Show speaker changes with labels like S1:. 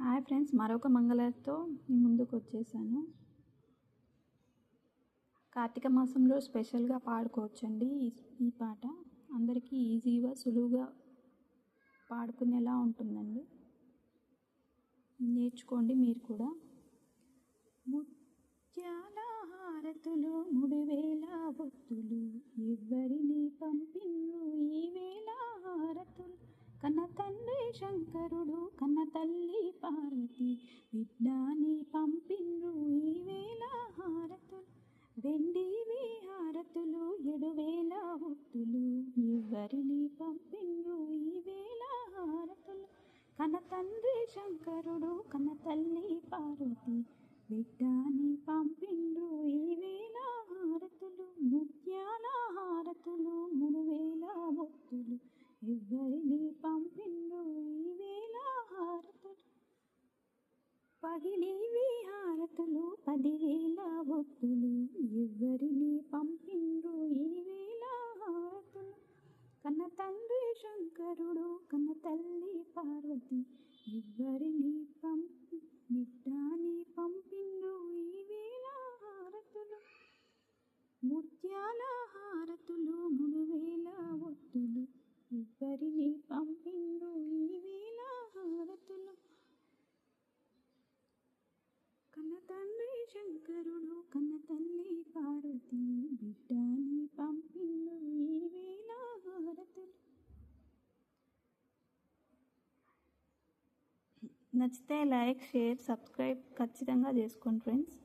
S1: Hi friends, మరొక మంగళతో మీ ముందుకు వచ్చేసాను. కార్తీక మాసంలో స్పెషల్గా పాడుకోవచ్చండి ఈ పాట. అందరికీ ఈజీగా సులువుగా పాడుకునేలా ఉంటుందండి. నేర్చుకోండి మీరు కూడా. ముత్యాల హారతులు 3000 బొత్తులు ఎవరిని పంపిన్రు ఈ వేళ హారతులు. కన్న తండ్రి శంకరుడు కన్న తల్లి పార్వతి బిడ్డాని పంపిన్రు ఈ వేళ హారతులు. వెండివి హారతులు 7000 బొత్తులు ఎవరిని పంపిన్రు ఈ వేళ హారతులు. కన్న తండ్రి శంకరుడు కన్న తల్లి పార్వతి బిడ్డాని పంపిండ్రు ఈ వేళ హారతులు. ముత్యాల హారతులు 3000 బొత్తులు ఎవరిని పంపిండ్రు ఈ వేళ హారతులు. పగిలివి హారతులు 10,000 బొత్తులు ఎవరిని పంపిండ్రు ఈ వేళ హారతులు. కన్న తండ్రి శంకరుడు కన్న తల్లి పార్వతి ఎవరిని బిడ్డాని పంపిండ్రు ఈ వేళ హారతులు. ముత్యాల హారతులు 3000 బొత్తులు ఎవరిని పంపిండ్రు ఈ వేళ హారతులు. కన్న తండ్రి శంకరుడు కన్న తల్లి పార్వతి బిడ్డాని పంపిండ్రు ఈ వేళ హారతులు. నచ్చితే లైక్, షేర్, సబ్స్క్రైబ్ ఖచ్చితంగా చేసుకోండి ఫ్రెండ్స్.